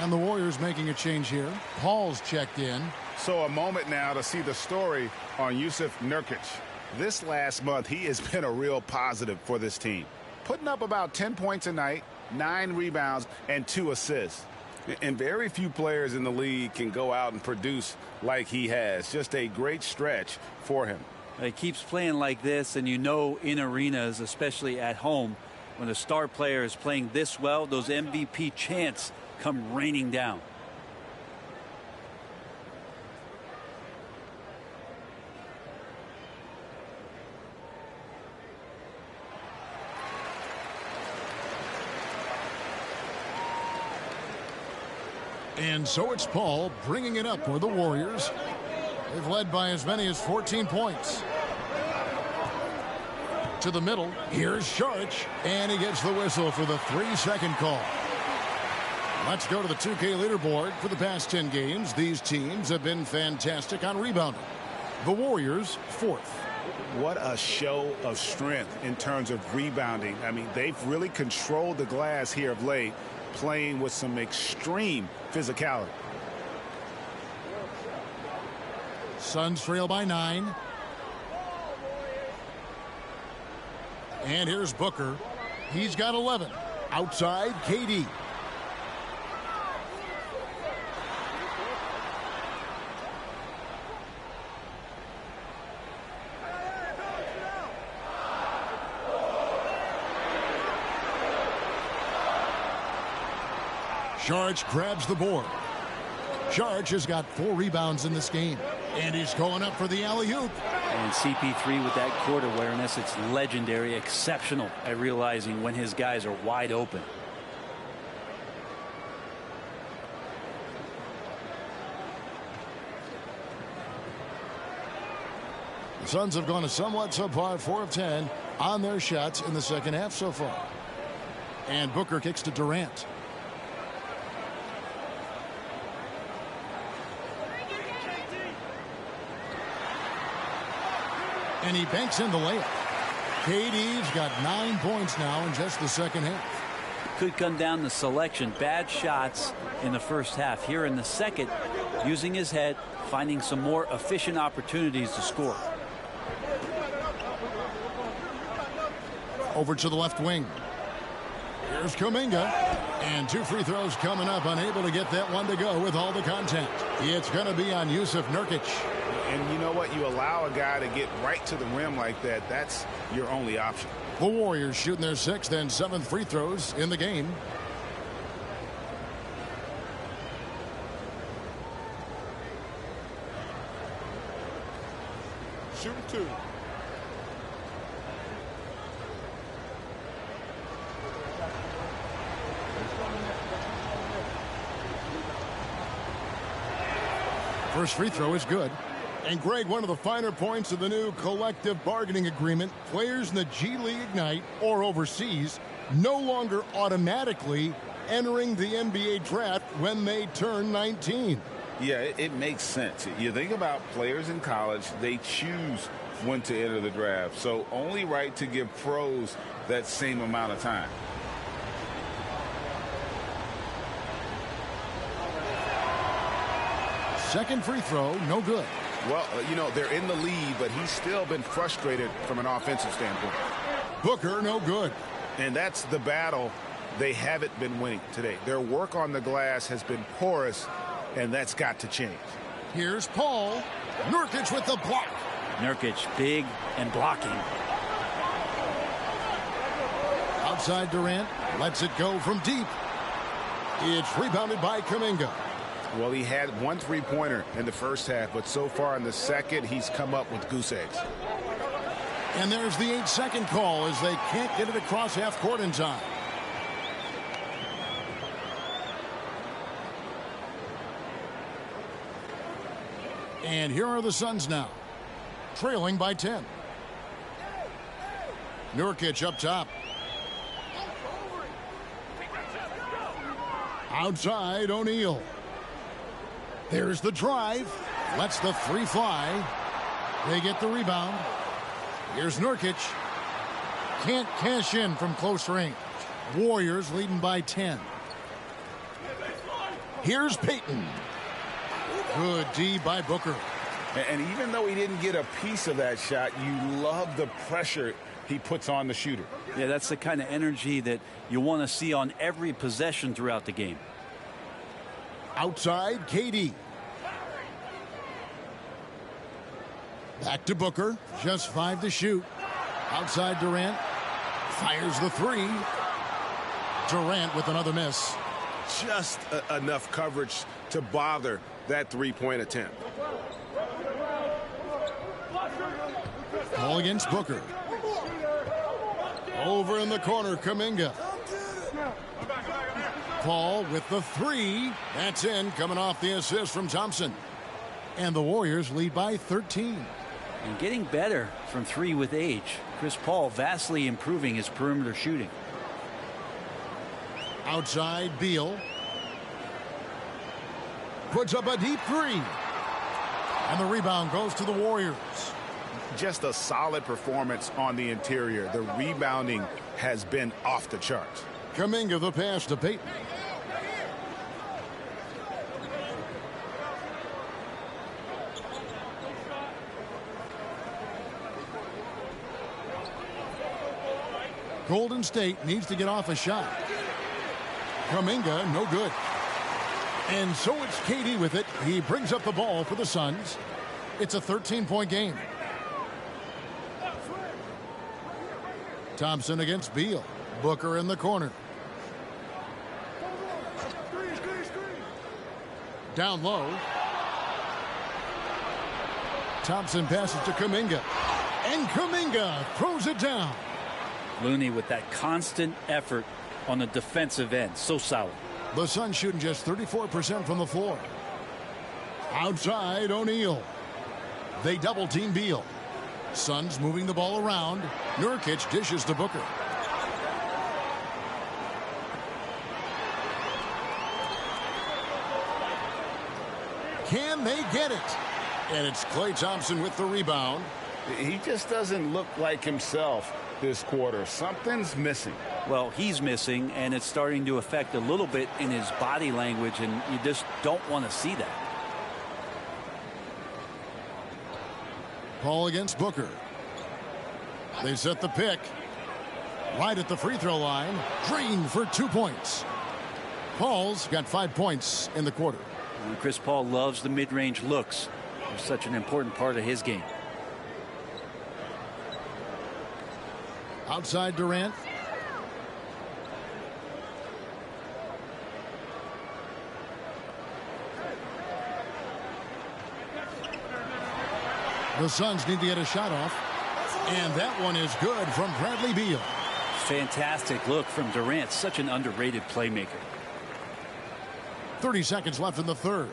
And the Warriors making a change here. Paul's checked in. So a moment now to see the story on Jusuf Nurkic. This last month, he has been a real positive for this team. Putting up about 10 points a night, 9 rebounds, and 2 assists. And very few players in the league can go out and produce like he has. Just a great stretch for him. He keeps playing like this, and you know in arenas, especially at home, when a star player is playing this well, those MVP chants come raining down. And so it's Paul bringing it up for the Warriors. They've led by as many as 14 points. To the middle. Here's Sharch. And he gets the whistle for the 3-second call. Let's go to the 2K leaderboard. For the past 10 games, these teams have been fantastic on rebounding. The Warriors, 4th. What a show of strength in terms of rebounding. I mean, they've really controlled the glass here of late, playing with some extreme physicality. Suns trail by 9. And here's Booker. He's got 11. Outside, KD. Sharch grabs the board. Sharch has got 4 rebounds in this game. And he's going up for the alley-oop. And CP3 with that court awareness, it's legendary, exceptional at realizing when his guys are wide open. The Suns have gone a somewhat subpar 4 of 10 on their shots in the second half so far. And Booker kicks to Durant. And he banks in the layup. KD's got 9 points now in just the second half. Could come down to selection. Bad shots in the first half. Here in the second, using his head, finding some more efficient opportunities to score. Over to the left wing. Here's Kuminga. And 2 free throws coming up, unable to get that one to go with all the contact. It's going to be on Yusuf Nurkic. And you know what? You allow a guy to get right to the rim like that. That's your only option. The Warriors shooting their 6th and 7th free throws in the game. Shooting 2. First free throw is good. And Greg, one of the finer points of the new collective bargaining agreement, players in the G League Ignite or overseas no longer automatically entering the NBA draft when they turn 19. Yeah, it makes sense. You think about players in college, they choose when to enter the draft. So only right to give pros that same amount of time. Second free throw, no good. Well, you know, they're in the lead, but he's still been frustrated from an offensive standpoint. Booker, no good. And that's the battle they haven't been winning today. Their work on the glass has been porous, and that's got to change. Here's Paul. Nurkic with the block. Nurkic big and blocking. Outside Durant, lets it go from deep. It's rebounded by Kuminga. Well, he had 1 3-pointer in the first half, but so far in the second, he's come up with goose eggs. And there's the 8-second call as they can't get it across half court in time. And here are the Suns now, trailing by 10. Nurkic up top. Outside, O'Neal. There's the drive. Lets the 3 fly. They get the rebound. Here's Nurkic. Can't cash in from close range. Warriors leading by 10. Here's Payton. Good D by Booker. And even though he didn't get a piece of that shot, you love the pressure he puts on the shooter. Yeah, that's the kind of energy that you want to see on every possession throughout the game. Outside, KD. Back to Booker. Just 5 to shoot. Outside Durant. Fires the 3. Durant with another miss. Just enough coverage to bother that 3-point attempt. Ball against Booker. Over in the corner, Kuminga. Paul with the 3. That's in, coming off the assist from Thompson. And the Warriors lead by 13. And getting better from 3 with age. Chris Paul vastly improving his perimeter shooting. Outside, Beal. Puts up a deep 3. And the rebound goes to the Warriors. Just a solid performance on the interior. The rebounding has been off the charts. Kuminga the pass to Payton. Golden State needs to get off a shot. Kuminga, no good. And so it's KD with it. He brings up the ball for the Suns. It's a 13-point game. Thompson against Beal. Booker in the corner. Down low. Thompson passes to Kuminga. And Kuminga throws it down. Looney with that constant effort on the defensive end. So solid. The Suns shooting just 34% from the floor. Outside, O'Neal. They double team Beal. Suns moving the ball around. Nurkic dishes to Booker. Can they get it? And it's Klay Thompson with the rebound. He just doesn't look like himself this quarter. Something's missing. Well, he's missing, and it's starting to affect a little bit in his body language, and you just don't want to see that. Paul against Booker. They set the pick. Right at the free throw line. Green for 2 points. Paul's got 5 points in the quarter. And Chris Paul loves the mid-range looks. They're such an important part of his game. Outside Durant. The Suns need to get a shot off. And that one is good from Bradley Beal. Fantastic look from Durant. Such an underrated playmaker. 30 seconds left in the third.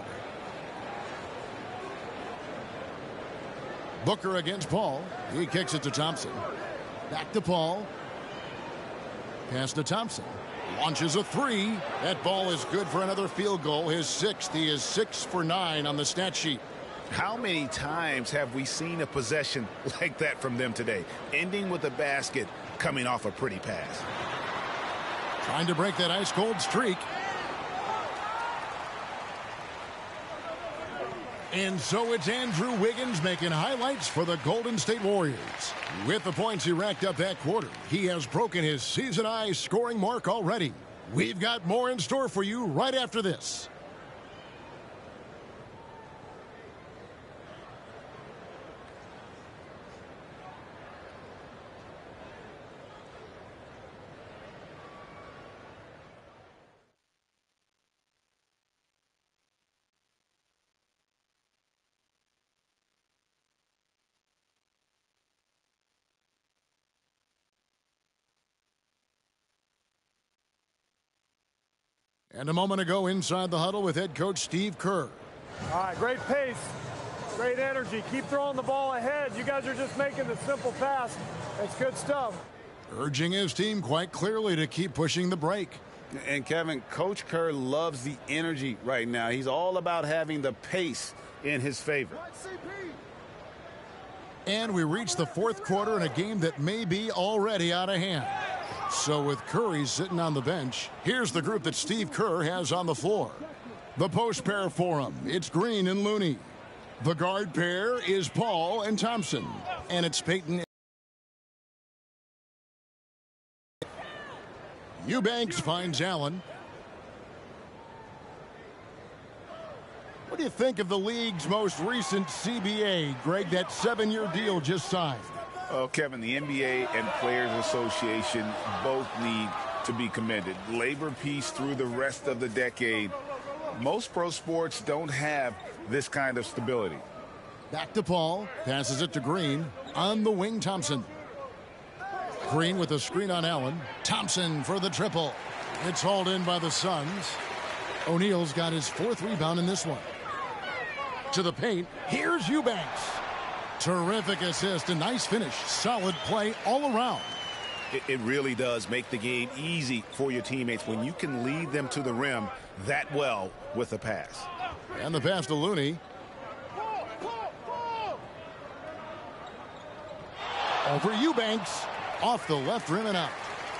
Booker against Paul. He kicks it to Thompson. Back to Paul. Pass to Thompson. Launches a three. That ball is good for another field goal. His sixth. He is 6 for 9 on the stat sheet. How many times have we seen a possession like that from them today? Ending with a basket, coming off a pretty pass. Trying to break that ice-cold streak. And so it's Andrew Wiggins making highlights for the Golden State Warriors. With the points he racked up that quarter, he has broken his season-high scoring mark already. We've got more in store for you right after this. And a moment ago inside the huddle with head coach Steve Kerr. All right, great pace, great energy. Keep throwing the ball ahead. You guys are just making the simple pass. It's good stuff. Urging his team quite clearly to keep pushing the break. And Kevin, Coach Kerr loves the energy right now. He's all about having the pace in his favor. And we reach the fourth quarter in a game that may be already out of hand. So with Curry sitting on the bench, here's the group that Steve Kerr has on the floor. The post pair for him, it's Green and Looney. The guard pair is Paul and Thompson. And it's Peyton. Eubanks finds Allen. What do you think of the league's most recent CBA, Greg, that 7-year deal just signed? Oh, Kevin, the NBA and Players Association both need to be commended. Labor peace through the rest of the decade. Most pro sports don't have this kind of stability. Back to Paul. Passes it to Green. On the wing, Thompson. Green with a screen on Allen. Thompson for the triple. It's hauled in by the Suns. O'Neal's got his 4th rebound in this one. To the paint. Here's Eubanks. Terrific assist, a nice finish. Solid play all around. It really does make the game easy for your teammates when you can lead them to the rim that well with a pass. And the pass to Looney. Over Eubanks. Off the left rim and out.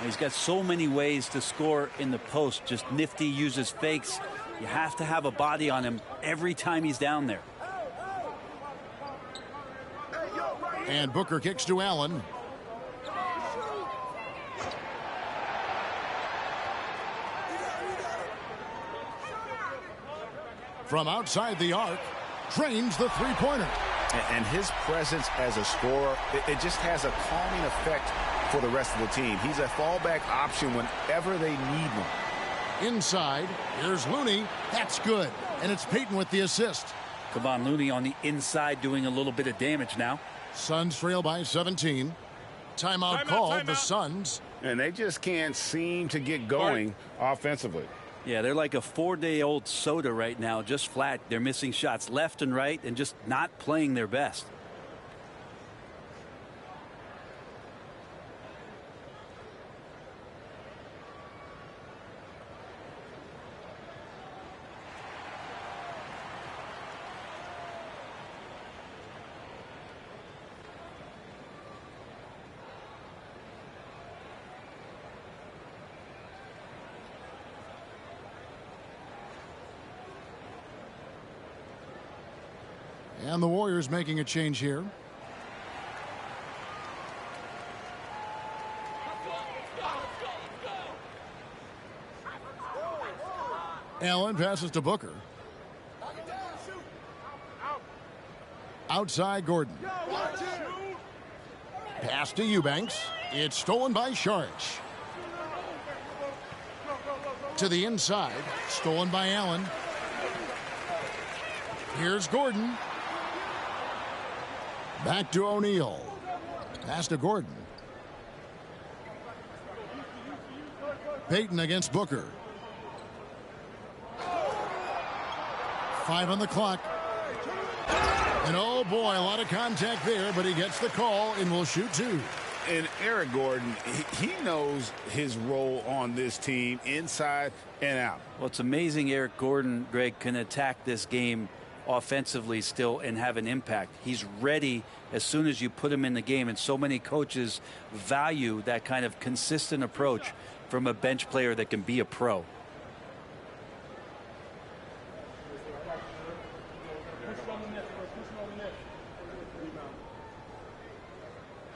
He's got so many ways to score in the post. Just nifty, uses fakes. You have to have a body on him every time he's down there. And Booker kicks to Allen. From outside the arc, drains the three-pointer. And his presence as a scorer, it just has a calming effect for the rest of the team. He's a fallback option whenever they need one. Inside, here's Looney. That's good. And it's Peyton with the assist. Kevon Looney on the inside doing a little bit of damage now. Suns trail by 17. Timeout called, the Suns. And they just can't seem to get going offensively. Yeah, they're like a 4-day-old soda right now, just flat. They're missing shots left and right and just not playing their best. And the Warriors making a change here. Allen passes to Booker. Outside Gordon. Pass to Eubanks. It's stolen by Saric. To the inside. Stolen by Allen. Here's Gordon. Back to O'Neal. Pass to Gordon. Payton against Booker. 5 on the clock. And oh boy, a lot of contact there, but he gets the call and will shoot 2. And Eric Gordon, he knows his role on this team inside and out. Well, it's amazing Eric Gordon, Greg, can attack this game offensively still and have an impact. He's ready as soon as you put him in the game, and so many coaches value that kind of consistent approach from a bench player that can be a pro.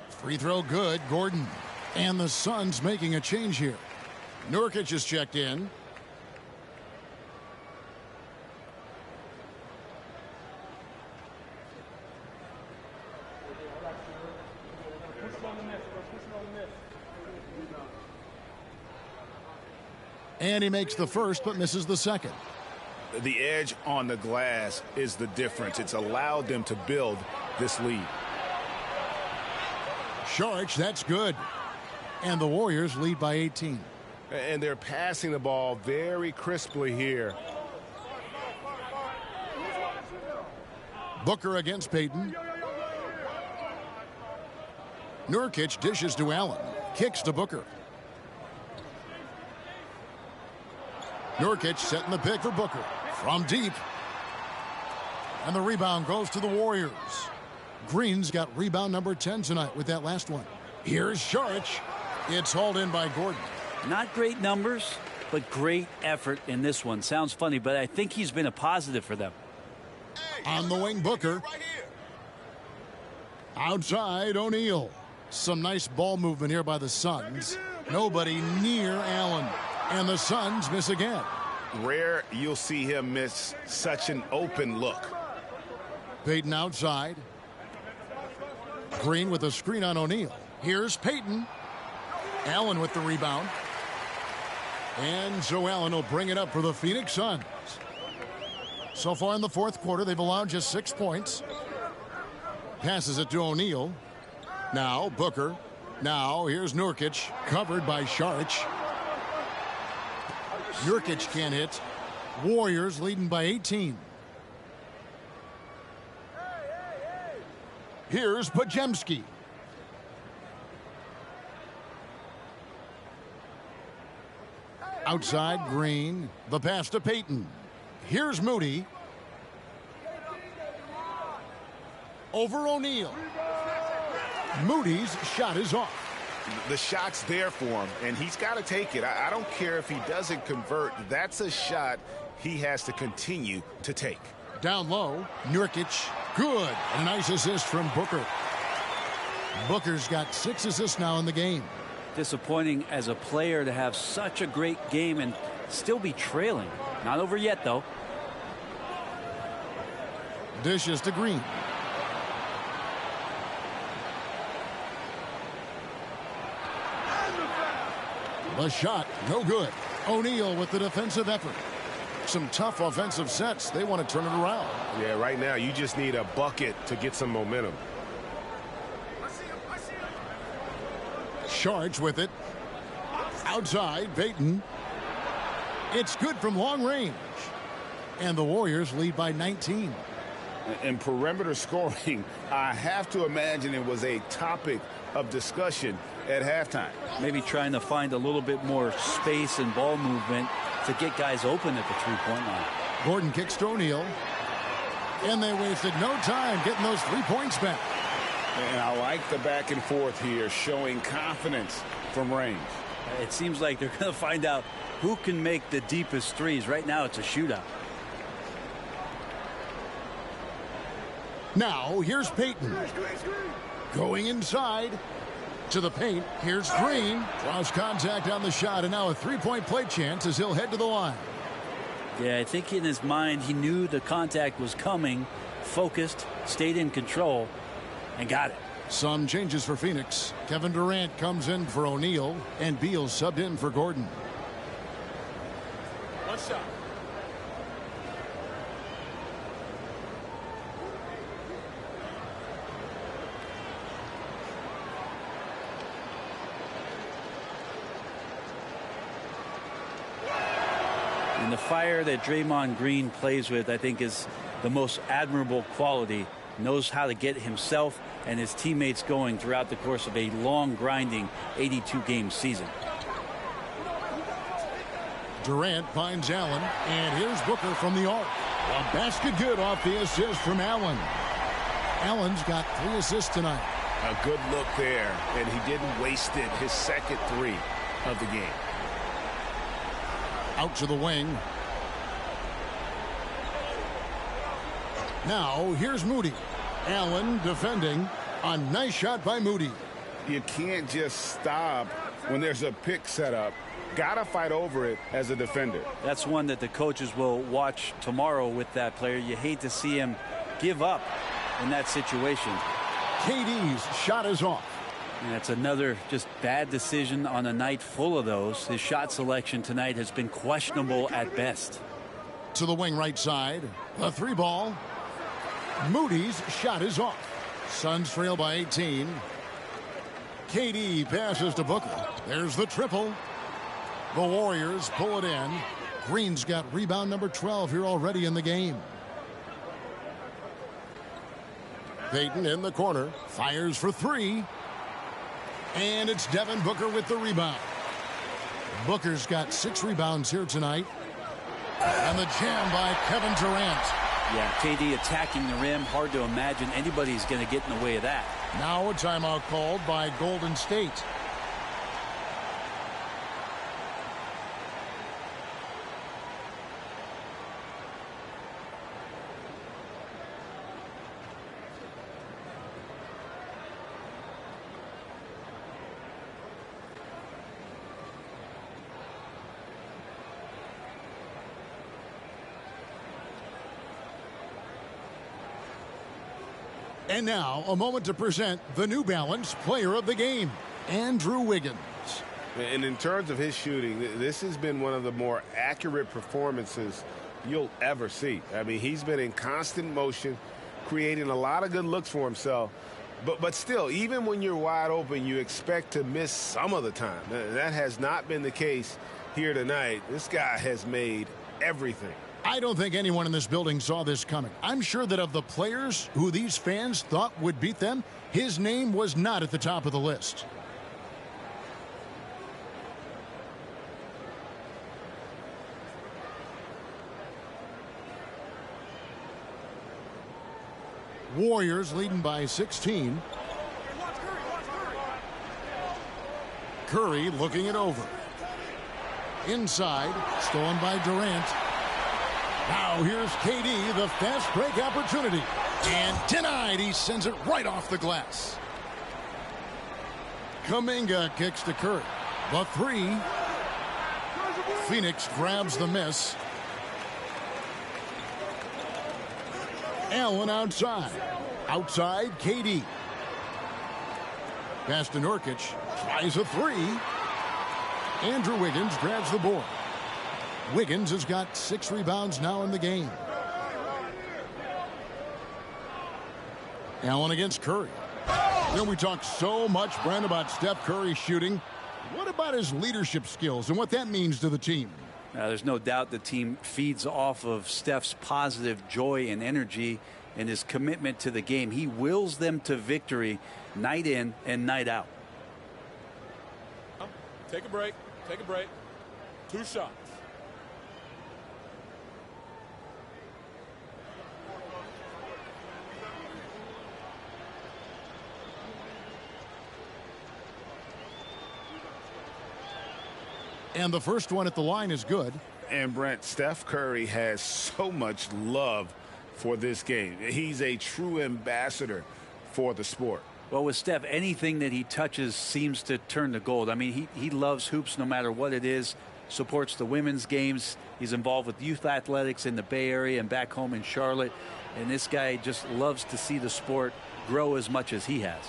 Free throw good, Gordon. And the Suns making a change here. Nurkic is checked in. And he makes the first but misses the second. The edge on the glass is the difference. It's allowed them to build this lead. Saric, that's good. And the Warriors lead by 18. And they're passing the ball very crisply here. Booker against Payton. Nurkic dishes to Allen. Kicks to Booker. Nurkic setting the pick for Booker. From deep. And the rebound goes to the Warriors. Green's got rebound number 10 tonight with that last one. Here's Saric. It's hauled in by Gordon. Not great numbers, but great effort in this one. Sounds funny, but I think he's been a positive for them. On the wing, Booker. Outside, O'Neal. Some nice ball movement here by the Suns. Nobody near Allen. And the Suns miss again. Rare you'll see him miss such an open look. Payton outside. Green with a screen on O'Neal. Here's Payton. Allen with the rebound. And so Allen will bring it up for the Phoenix Suns. So far in the fourth quarter, they've allowed just 6 points. Passes it to O'Neal. Now Booker. Now here's Nurkic. Covered by Saric. Nurkic can't hit. Warriors leading by 18. Here's Podziemski. Outside, Green. The pass to Payton. Here's Moody. Over O'Neal. Moody's shot is off. The shot's there for him, and he's got to take it. I don't care if he doesn't convert. That's a shot he has to continue to take. Down low, Nurkic. Good. And a nice assist from Booker. Booker's got 6 assists now in the game. Disappointing as a player to have such a great game and still be trailing. Not over yet, though. Dishes to Green. The shot, no good. O'Neal with the defensive effort. Some tough offensive sets. They want to turn it around. Yeah, right now you just need a bucket to get some momentum. Saric with it. Outside, Payton. It's good from long range. And the Warriors lead by 19. And perimeter scoring, I have to imagine it was a topic of discussion at halftime. Maybe trying to find a little bit more space and ball movement to get guys open at the three-point line. Gordon kicks to O'Neal. And they wasted no time getting those 3 points back. And I like the back and forth here, showing confidence from range. It seems like they're going to find out who can make the deepest threes. Right now, it's a shootout. Now, here's Payton. Going inside to the paint. Here's Green. Draws contact on the shot, and now a 3-point play chance as he'll head to the line. Yeah, I think in his mind he knew the contact was coming, focused, stayed in control, and got it. Some changes for Phoenix. Kevin Durant comes in for O'Neal, and Beal subbed in for Gordon. One shot. And the fire that Draymond Green plays with, I think, is the most admirable quality. Knows how to get himself and his teammates going throughout the course of a long, grinding 82-game season. Durant finds Allen, and here's Booker from the arc. A basket good off the assist from Allen. Allen's got 3 assists tonight. A good look there, and he didn't waste it. His second 3 of the game. Out to the wing. Now, here's Moody. Allen defending. A nice shot by Moody. You can't just stop when there's a pick set up. Gotta fight over it as a defender. That's one that the coaches will watch tomorrow with that player. You hate to see him give up in that situation. KD's shot is off. And that's another just bad decision on a night full of those. His shot selection tonight has been questionable at best. To the wing right side. The 3 ball. Moody's shot is off. Suns trail by 18. KD passes to Booker. There's the triple. The Warriors pull it in. Green's got rebound number 12 here already in the game. Payton in the corner. Fires for 3. And it's Devin Booker with the rebound. Booker's got 6 rebounds here tonight. And the jam by Kevin Durant. Yeah, KD attacking the rim. Hard to imagine anybody's going to get in the way of that. Now a timeout called by Golden State. And now, a moment to present the New Balance Player of the Game, Andrew Wiggins. And in terms of his shooting, this has been one of the more accurate performances you'll ever see. I mean, he's been in constant motion, creating a lot of good looks for himself. But still, even when you're wide open, you expect to miss some of the time. That has not been the case here tonight. This guy has made everything. I don't think anyone in this building saw this coming. I'm sure that of the players who these fans thought would beat them, his name was not at the top of the list. Warriors leading by 16. Curry looking it over. Inside, stolen by Durant. Now here's KD, the fast break opportunity. And denied. He sends it right off the glass. Kuminga kicks to Curry. The 3. Phoenix grabs the miss. Allen outside. Outside, KD. Pass to Nurkic. Tries a 3. Andrew Wiggins grabs the board. Wiggins has got 6 rebounds now in the game. Allen against Curry. You know, we talk so much, Brent, about Steph Curry shooting. What about his leadership skills and what that means to the team? There's no doubt the team feeds off of Steph's positive joy and energy and his commitment to the game. He wills them to victory night in and night out. Take a break. Take a break. 2 shots. And the first one at the line is good. And Brent, Steph Curry has so much love for this game. He's a true ambassador for the sport. Well, with Steph, anything that he touches seems to turn to gold. I mean, he loves hoops no matter what it is. supports the women's games. He's involved with youth athletics in the Bay Area and back home in Charlotte. And this guy just loves to see the sport grow as much as he has.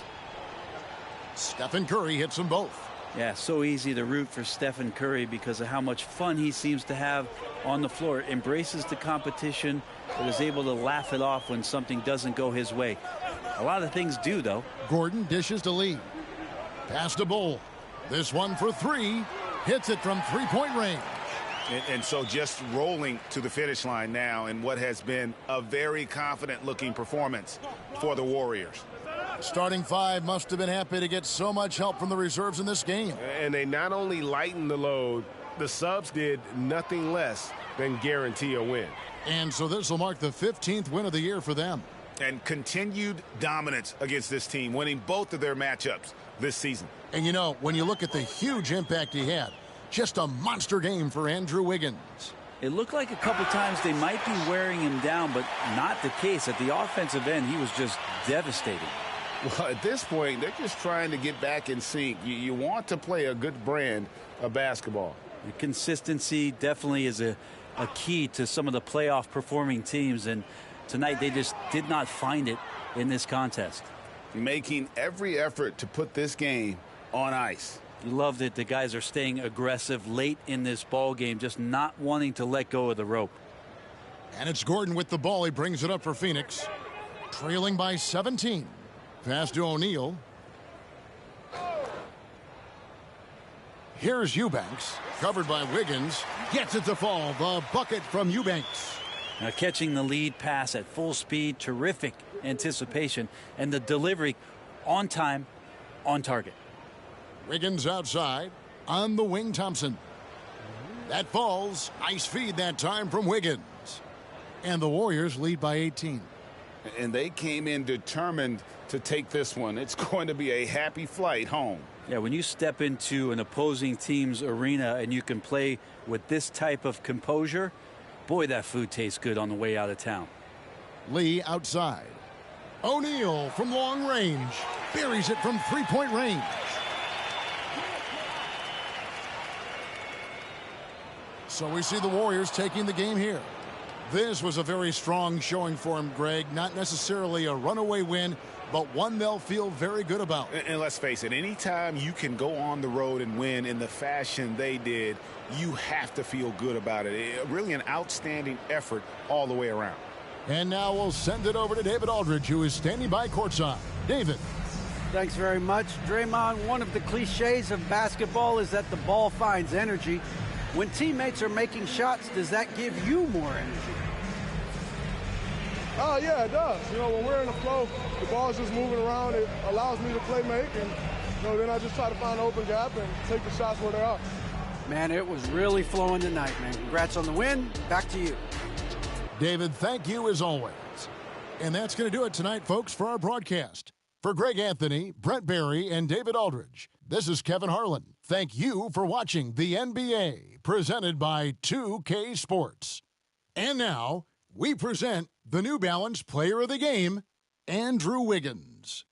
Stephen Curry hits them both. Yeah, so easy to root for Stephen Curry because of how much fun he seems to have on the floor. Embraces the competition, but is able to laugh it off when something doesn't go his way. A lot of things do, though. Gordon dishes to Lee. Pass to Bull. This one for three. Hits it from three-point range. And so just rolling to the finish line now in what has been a very confident-looking performance for the Warriors. Starting five must have been happy to get so much help from the reserves in this game. And they not only lightened the load, the subs did nothing less than guarantee a win. And so this will mark the 15th win of the year for them. And continued dominance against this team, winning both of their matchups this season. And you know, when you look at the huge impact he had, just a monster game for Andrew Wiggins. It looked like a couple times they might be wearing him down, but not the case. At the offensive end, he was just devastating. Well, at this point, they're just trying to get back in sync. You want to play a good brand of basketball. The consistency definitely is a key to some of the playoff performing teams, and tonight they just did not find it in this contest. Making every effort to put this game on ice. You love that the guys are staying aggressive late in this ball game, just not wanting to let go of the rope. And it's Gordon with the ball. He brings it up for Phoenix. Trailing by 17. Pass to O'Neal. Here's Eubanks. Covered by Wiggins. Gets it to fall. The bucket from Eubanks. Now catching the lead pass at full speed. Terrific anticipation. And the delivery on time, on target. Wiggins outside. On the wing, Thompson. That falls. Nice feed that time from Wiggins. And the Warriors lead by 18. And they came in determined to take this one. It's going to be a happy flight home. Yeah, when you step into an opposing team's arena and you can play with this type of composure, boy, that food tastes good on the way out of town. Lee outside. O'Neal from long range. Buries it from three-point range. So we see the Warriors taking the game here. This was a very strong showing for him, Greg. Not necessarily a runaway win, but one they'll feel very good about. And let's face it, anytime you can go on the road and win in the fashion they did, you have to feel good about it. Really an outstanding effort all the way around. And now we'll send it over to David Aldridge, who is standing by courtside. David. Thanks very much. Draymond, one of the cliches of basketball is that the ball finds energy. When teammates are making shots, does that give you more energy? Oh, yeah, it does. You know, when we're in the flow, the ball's just moving around. It allows me to play make, and, you know, then I just try to find an open gap and take the shots where they are. Man, it was really flowing tonight, man. Congrats on the win. Back to you. David, thank you as always. And that's going to do it tonight, folks, for our broadcast. For Greg Anthony, Brent Barry, and David Aldridge, this is Kevin Harlan. Thank you for watching the NBA, presented by 2K Sports. And now, we present the New Balance Player of the Game, Andrew Wiggins.